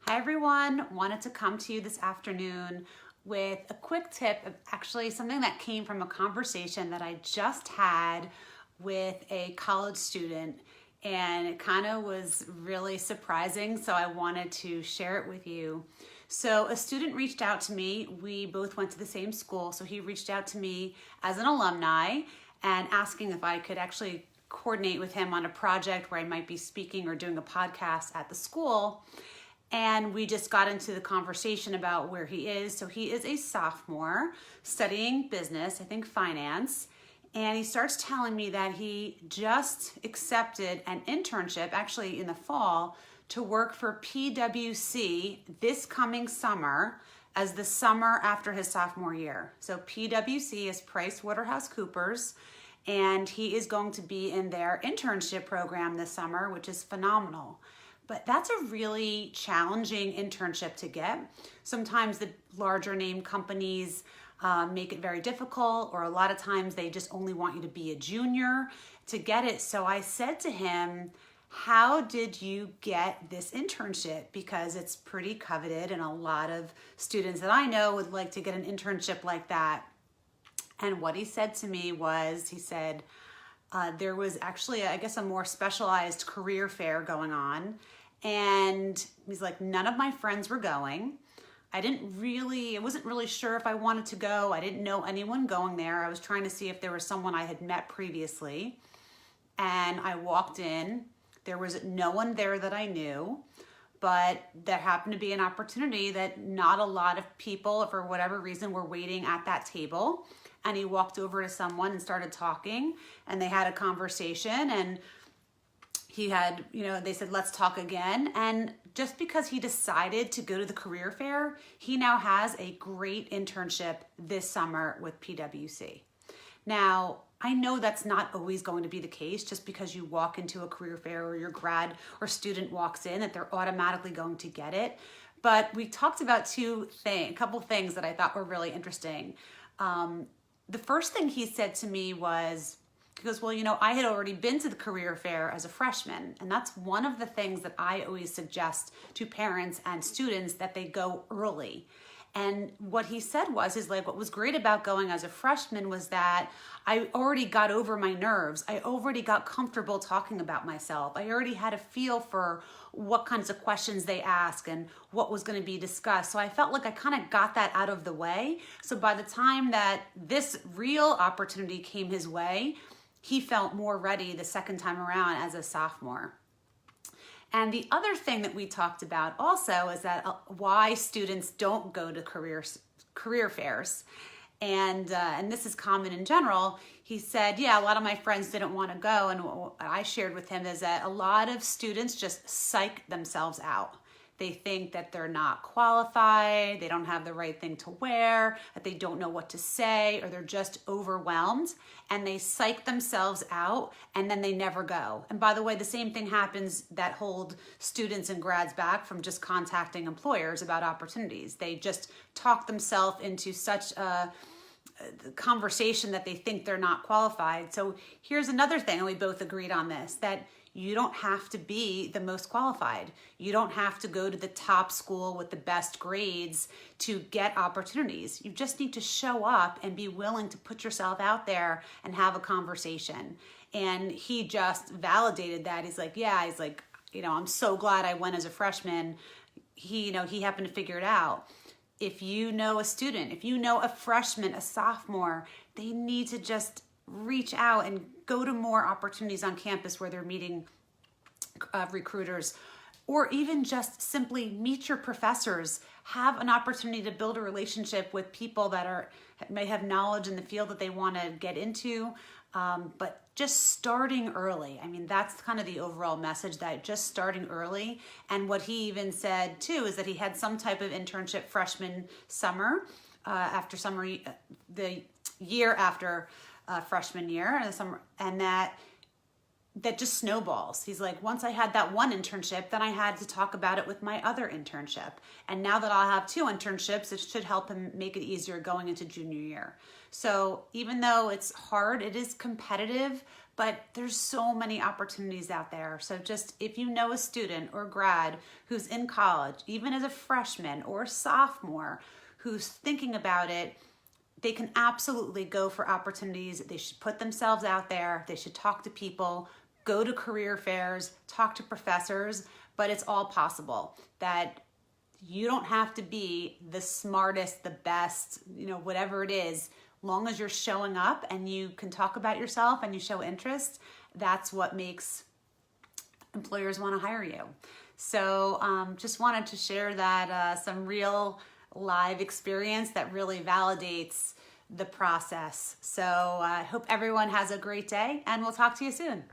Hi everyone, wanted to come to you this afternoon with a quick tip of actually something that came from a conversation that I just had with a college student, and it kind of was really surprising, so I wanted to share it with you. So a student reached out to me. We both went to the same school, so he reached out to me as an alumni and asking if I could actually coordinate with him on a project where I might be speaking or doing a podcast at the school. And we just got into the conversation about where he is. So he is a sophomore studying business, I think finance. And he starts telling me that he just accepted an internship, actually in the fall, to work for PwC this coming summer as the summer after his sophomore year. So PwC is PricewaterhouseCoopers, and he is going to be in their internship program this summer, which is phenomenal. But that's a really challenging internship to get. Sometimes the larger name companies make it very difficult, or a lot of times they just only want you to be a junior to get it. So I said to him, how did you get this internship? Because it's pretty coveted, and a lot of students that I know would like to get an internship like that. And what he said to me was, he said, there was actually, I guess, a more specialized career fair going on. And he's like, none of my friends were going. I wasn't really sure if I wanted to go. I didn't know anyone going there. I was trying to see if there was someone I had met previously. And I walked in. There was no one there that I knew, but there happened to be an opportunity that not a lot of people, for whatever reason, were waiting at that table. And he walked over to someone and started talking, and they had a conversation, and he had, they said, let's talk again. And just because he decided to go to the career fair, he now has a great internship this summer with PwC. Now, I know that's not always going to be the case. Just because you walk into a career fair or your grad or student walks in, that they're automatically going to get it. But we talked about a couple things that I thought were really interesting. The first thing he said to me was, he goes, well, I had already been to the career fair as a freshman. And that's one of the things that I always suggest to parents and students, that they go early. And what he said was, what was great about going as a freshman was that I already got over my nerves. I already got comfortable talking about myself. I already had a feel for what kinds of questions they ask and what was going to be discussed. So I felt like I kind of got that out of the way. So by the time that this real opportunity came his way, he felt more ready the second time around as a sophomore. And the other thing that we talked about also is that why students don't go to career fairs. And this is common in general. He said, yeah, a lot of my friends didn't want to go. And what I shared with him is that a lot of students just psych themselves out. They think that they're not qualified, they don't have the right thing to wear, that they don't know what to say, or they're just overwhelmed, and they psych themselves out, and then they never go. And by the way, the same thing happens that hold students and grads back from just contacting employers about opportunities. They just talk themselves into such a conversation that they think they're not qualified. So here's another thing, and we both agreed on this, that you don't have to be the most qualified. You don't have to go to the top school with the best grades to get opportunities. You just need to show up and be willing to put yourself out there and have a conversation. And he just validated that. He's like, I'm so glad I went as a freshman. He happened to figure it out. If you know a student, if you know a freshman, a sophomore, they need to just reach out and go to more opportunities on campus where they're meeting recruiters, or even just simply meet your professors. Have an opportunity to build a relationship with people that may have knowledge in the field that they want to get into. But just starting early. I mean, that's kind of the overall message, that just starting early. And what he even said too is that he had some type of internship freshman summer, the year after freshman year, and that just snowballs. He's like, once I had that one internship, then I had to talk about it with my other internship. And now that I'll have two internships, it should help him make it easier going into junior year. So even though it's hard, it is competitive, But there's so many opportunities out there. So just if you know a student or grad who's in college, even as a freshman or a sophomore, who's thinking about it, they can absolutely go for opportunities. They should put themselves out there. They should talk to people, go to career fairs, talk to professors, but it's all possible. That you don't have to be the smartest, the best, whatever it is. Long as you're showing up and you can talk about yourself and you show interest, that's what makes employers want to hire you. So just wanted to share that some real live experience that really validates the process. So I hope everyone has a great day, and we'll talk to you soon.